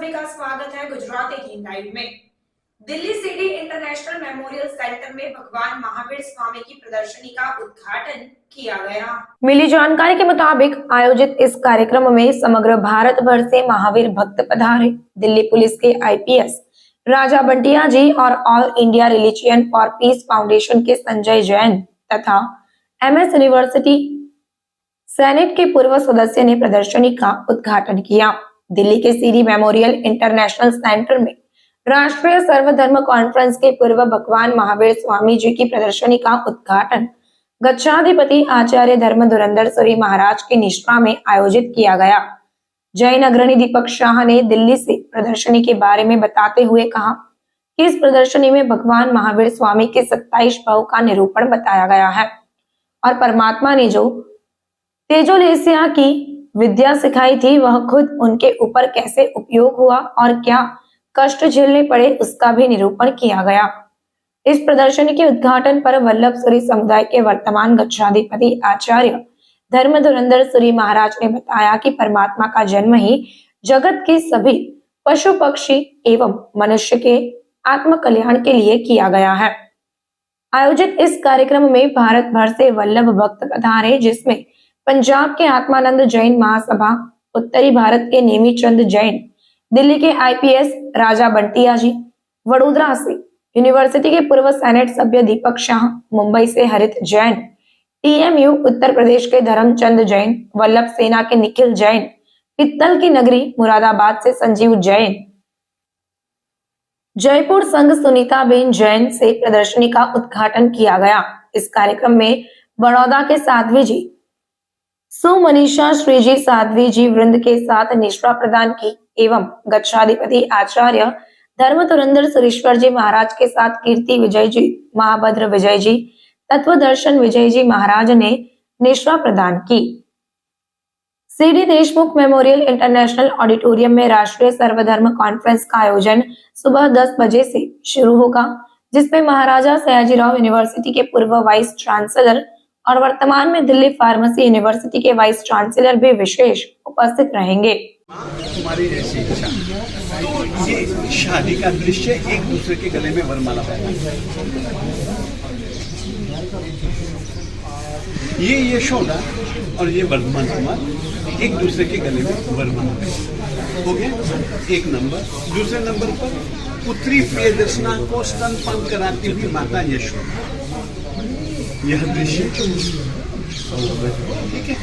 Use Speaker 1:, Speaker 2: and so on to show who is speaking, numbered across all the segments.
Speaker 1: सभी का स्वागत है गुजरात 18 लाइव में। Delhi city international memorial centre में भगवान महावीर स्वामी की प्रदर्शनी का उद्घाटन किया गया।
Speaker 2: मिली जानकारी के मुताबिक आयोजित इस कार्यक्रम में समग्र भारत भर से महावीर भक्त पधारे। दिल्ली पुलिस के आईपीएस राजा बंटिया जी और all India religion for peace foundation के संजय जैन तथा एमएस यूनिवर्सिटी सेनेट के पूर्व सदस्य ने प्रदर्शनी का उद्घाटन किया। दिल्ली के सीडी मेमोरियल इंटरनेशनल सेंटर में राष्ट्रीय सर्वधर्म कॉन्फ्रेंस के पूर्व भगवान महावीर स्वामी जी की प्रदर्शनी का उद्घाटन गच्छाधिपति आचार्य धर्म धुरंधर सूरी महाराज की निष्ठा में आयोजित किया गया। जैन अग्रणी दीपक शाह ने दिल्ली से प्रदर्शनी के बारे में बताते हुए कहा कि इस प्रदर्शनी में भगवान महावीर स्वामी के 27 भाव का निरूपण बताया गया है और परमात्मा ने जो तेजोलेसिया की विद्या सिखाई थी वह खुद उनके ऊपर कैसे उपयोग हुआ और क्या कष्ट झेलने पड़े उसका भी निरूपण किया गया। इस प्रदर्शनी के उद्घाटन पर वल्लभ सूरी समुदाय के वर्तमान गच्छाधिपति आचार्य धर्म धुरंधर सूरी महाराज ने बताया कि परमात्मा का जन्म ही जगत के सभी पशु पक्षी एवं मनुष्य के आत्म कल्याण के लिए किया गया है। आयोजित इस कार्यक्रम में भारत भर से वल्लभ भक्त पधारे, जिसमें पंजाब के आत्मानंद जैन महासभा, उत्तरी भारत के नेमीचंद जैन, दिल्ली के आईपीएस राजा बंटिया जी, वडोदरा से यूनिवर्सिटी के पूर्व सेनेट सभ्य दीपक शाह, मुंबई से हरित जैन, टीएमयू उत्तर प्रदेश के धर्मचंद जैन, वल्लभ सेना के निखिल जैन, पित्तल की नगरी मुरादाबाद से संजीव जैन, जयपुर संघ सुनीताबेन जैन से प्रदर्शनी का उद्घाटन किया गया। इस कार्यक्रम में बड़ौदा के साध्वी जी सुमनीषा श्रीजी साध्वी जी वृंद के साथ निष्ठा प्रदान की एवं गच्छाधिपति आचार्य धर्म धुरंधर सुरेश्वर जी महाराज के साथ कीर्ति विजय जी, महाभद्र विजय जी, तत्वदर्शन विजय जी महाराज ने निष्ठा प्रदान की। CD Deshmukh memorial international auditorium में राष्ट्रीय सर्वधर्म कॉन्फ्रेंस का आयोजन सुबह 10 बजे से शुरू होगा, जिसमें महाराजा सयाजीराव यूनिवर्सिटी के पूर्व वाइस चांसलर और वर्तमान में दिल्ली फार्मेसी यूनिवर्सिटी के वाइस चांसलर भी विशेष उपस्थित रहेंगे।
Speaker 3: तुम्हारी जैसी इच्छा, तो ये शादी का दृश्य एक दूसरे के गले में वरमाला पहना, ये यशोदा और ये वर्धमान कुमार एक दूसरे के गले में वरमाला हो गया, एक नंबर। दूसरे नंबर पर पुत्री प्रियदर्शना को स्तनपान कराती हुई माता यशोदा, यह दृश्य ठीक है।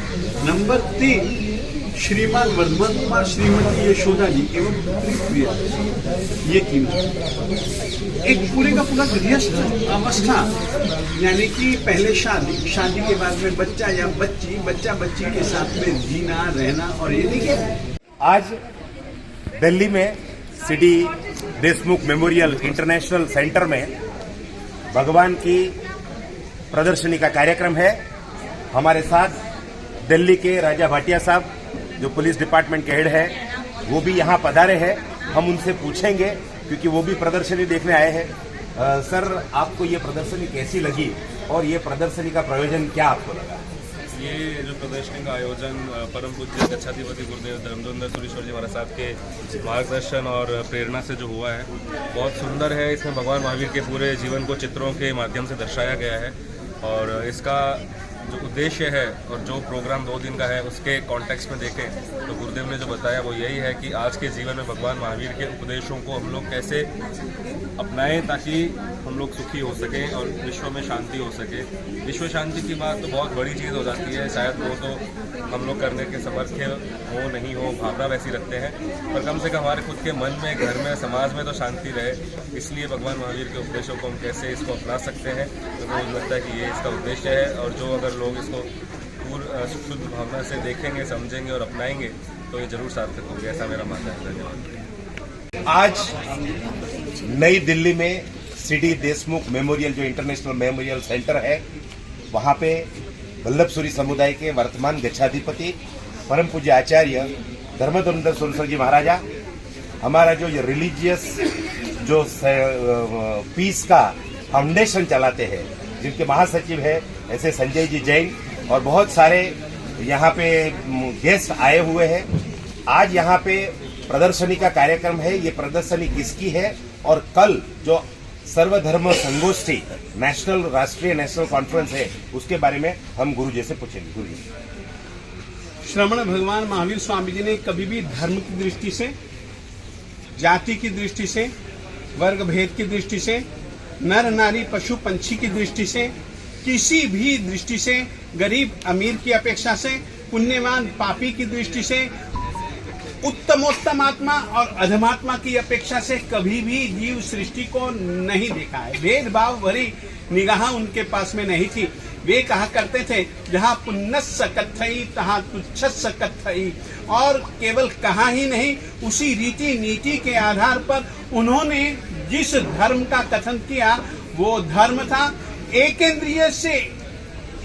Speaker 3: नंबर 3 श्रीमान वर्धमान कुमार, श्रीमती यशोदा जी एवं पुत्री प्रियदर्शना, ये तीनों एक पूरे का पूरा गृहस्थ अवस्था, यानी कि पहले शादी के बाद में बच्चा या बच्ची, बच्चा बच्ची के साथ में जीना रहना। और ये देखिए
Speaker 4: आज दिल्ली में CD Deshmukh memorial international centre में भगवान की प्रदर्शनी का कार्यक्रम है। हमारे साथ दिल्ली के राजा भाटिया साहब जो पुलिस डिपार्टमेंट के हेड है वो भी यहाँ पधारे हैं। हम उनसे पूछेंगे क्योंकि वो भी प्रदर्शनी देखने आए हैं। सर, आपको ये प्रदर्शनी कैसी लगी और ये प्रदर्शनी का प्रयोजन क्या आपको लगा?
Speaker 5: ये जो प्रदर्शनी का आयोजन परम पूज्य गच्छाधिपति गुरुदेव धर्म धुरंधर सुरेश्वर जी महाराज साहब के मार्गदर्शन और प्रेरणा से जो हुआ है बहुत सुंदर है। इसमें भगवान महावीर के पूरे जीवन को चित्रों के माध्यम से दर्शाया गया है और इसका जो उद्देश्य है और जो प्रोग्राम 2 दिन का है उसके कॉन्टेक्स्ट में देखें तो गुरुदेव ने जो बताया वो यही है कि आज के जीवन में भगवान महावीर के उपदेशों को हम लोग कैसे अपनाएं ताकि हम लोग सुखी हो सकें और विश्व में शांति हो सके। विश्व शांति की बात तो बहुत बड़ी चीज़ हो जाती है, शायद वो तो हम लोग करने के समर्थ हो नहीं हो, भावना वैसी रखते हैं, पर कम से कम हमारे खुद के मन में, घर में, समाज में तो शांति रहे। इसलिए भगवान महावीर के उपदेशों को हम कैसे इसको अपना सकते हैं, तो मुझे लगता है कि ये इसका उद्देश्य है। और जो अगर लोग इसको पूर्ण शुद्ध भावना से देखेंगे, समझेंगे और अपनाएंगे तो ये जरूर सार्थक होगी, ऐसा मेरा मानना है। धन्यवाद।
Speaker 4: आज नई दिल्ली में सीडी देशमुख मेमोरियल जो इंटरनेशनल मेमोरियल सेंटर है वहाँ पे वल्लभ सूरी समुदाय के वर्तमान गच्छाधिपति परम पूज्य आचार्य धर्म धुरंधर सुरेश्वर जी महाराजा, हमारा जो रिलीजियस जो पीस का फाउंडेशन चलाते हैं, जिनके महासचिव है ऐसे संजय जी जैन और बहुत सारे यहाँ पे गेस्ट आए हुए हैं। आज यहाँ पे प्रदर्शनी का कार्यक्रम है। ये प्रदर्शनी किसकी है और कल जो सर्वधर्म संगोष्ठी नेशनल राष्ट्रीय नेशनल कॉन्फ्रेंस है उसके बारे में हम गुरु जी से पूछेंगे। गुरु जी,
Speaker 3: श्रमण भगवान महावीर स्वामी जी ने कभी भी धर्म की दृष्टि से, जाति की दृष्टि से, वर्ग भेद की दृष्टि से, नर नारी पशु पंछी की दृष्टि से, किसी भी दृष्टि से, गरीब अमीर की अपेक्षा से, पुण्यवान पापी की दृष्टि से, उत्तमोत्तम आत्मा और अधमात्मा की अपेक्षा से कभी भी जीव सृष्टि को नहीं देखा है। भेदभाव भरी निगाह उनके पास में नहीं थी। वे कहा करते थे जहाँ पुण्यस्स कथई तहाँ तुच्छस्स कथई, और केवल कहा ही नहीं, उसी रीति नीति के आधार पर उन्होंने जिस धर्म का कथन किया वो धर्म था एकेंद्रिय से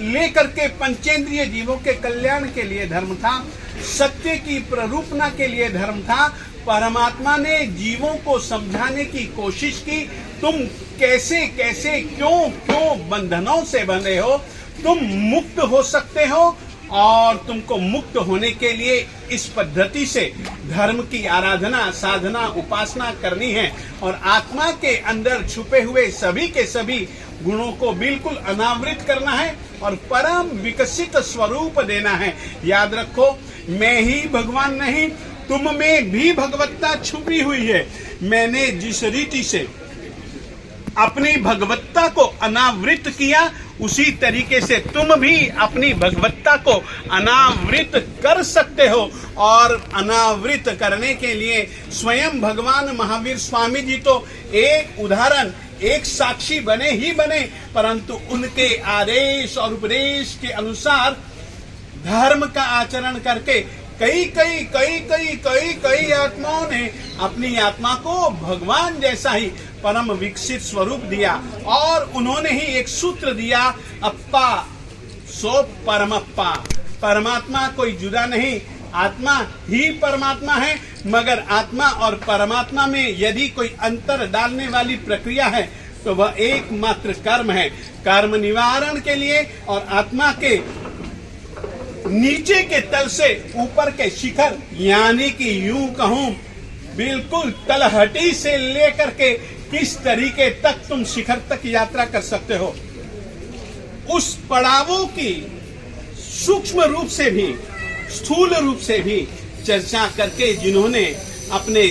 Speaker 3: लेकर के पंचेंद्रिय जीवों के कल्याण के लिए धर्म था, सत्य की प्ररूपना के लिए धर्म था। परमात्मा ने जीवों को समझाने की कोशिश की, तुम कैसे कैसे क्यों क्यों बंधनों से बंधे हो, तुम मुक्त हो सकते हो और तुमको मुक्त होने के लिए इस पद्धति से धर्म की आराधना, साधना, उपासना करनी है और आत्मा के अंदर छुपे हुए सभी के सभी गुणों को बिल्कुल अनावृत करना है और परम विकसित स्वरूप देना है। याद रखो, मैं ही भगवान नहीं, तुम में भी भगवत्ता छुपी हुई है। मैंने जिस रीति से अपनी भगवत्ता को अनावृत किया, उसी तरीके से तुम भी अपनी भगवत्ता को अनावृत कर सकते हो। और अनावृत करने के लिए स्वयं भगवान महावीर स्वामी जी तो एक उदाहरण, एक साक्षी बने ही बने, परंतु उनके आदेश और उपदेश के अनुसार धर्म का आचरण करके कई आत्माओं ने अपनी आत्मा को भगवान जैसा ही परम विकसित स्वरूप दिया। और उन्होंने ही एक सूत्र दिया, अप्पा सो परमप्पा। परमात्मा कोई जुदा नहीं, आत्मा ही परमात्मा है, मगर आत्मा और परमात्मा में यदि कोई अंतर डालने वाली प्रक्रिया है तो वह एकमात्र कर्म है। कर्म निवारण के लिए और आत्मा के नीचे के तल से ऊपर के शिखर, यानी कि यूं कहूं बिल्कुल तलहटी से लेकर के किस तरीके तक तुम शिखर तक यात्रा कर सकते हो, उस पड़ावों की सूक्ष्म रूप से भी, स्थूल रूप से भी चर्चा करके जिन्होंने अपने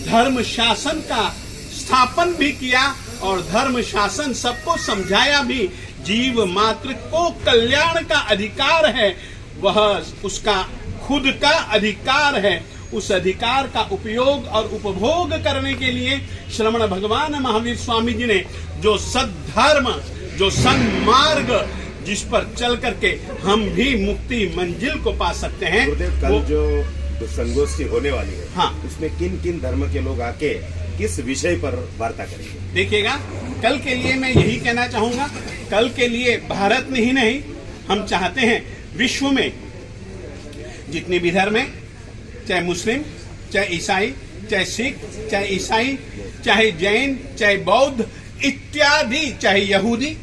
Speaker 3: धर्म शासन का स्थापन भी किया और धर्म शासन सबको समझाया भी। जीव मात्र को कल्याण का अधिकार है, वह उसका खुद का अधिकार है। उस अधिकार का उपयोग और उपभोग करने के लिए श्रमण भगवान महावीर स्वामी जी ने जो सद्धर्म, जो सन्मार्ग, जिस पर चल करके हम भी मुक्ति मंजिल को पा सकते हैं।
Speaker 4: कल जो संगोष्ठी होने वाली है,
Speaker 3: हाँ,
Speaker 4: उसमें किन किन धर्म के लोग आके किस विषय पर वार्ता करेंगे?
Speaker 3: देखिएगा, कल के लिए मैं यही कहना चाहूंगा, कल के लिए भारत में ही नहीं, हम चाहते हैं विश्व में जितने भी धर्म हैं, चाहे मुस्लिम, चाहे ईसाई, चाहे सिख, चाहे ईसाई, चाहे जैन, चाहे बौद्ध इत्यादि, चाहे यहूदी,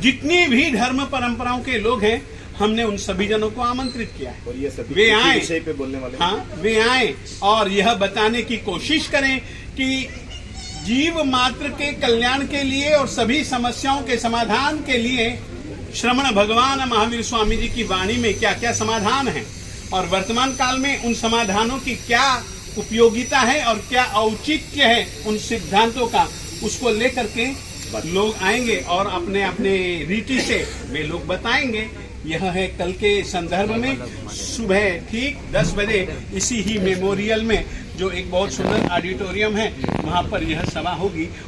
Speaker 3: जितनी भी धर्म परंपराओं के लोग हैं, हमने उन सभी जनों को आमंत्रित किया है।
Speaker 4: और ये सभी
Speaker 3: वे आए,
Speaker 4: विषय पे बोलने वाले,
Speaker 3: हाँ, वे आए और यह बताने की कोशिश करें कि जीव मात्र के कल्याण के लिए और सभी समस्याओं के समाधान के लिए श्रमण भगवान महावीर स्वामी जी की वाणी में क्या क्या समाधान है और वर्तमान काल में उन समाधानों की क्या उपयोगिता है और क्या औचित्य है उन सिद्धांतों का, उसको लेकर के लोग आएंगे और अपने अपने रीति से वे लोग बताएंगे। यह है कल के संदर्भ में सुबह ठीक 10 बजे इसी ही मेमोरियल में, जो एक बहुत सुंदर ऑडिटोरियम है, वहां पर यह सभा होगी।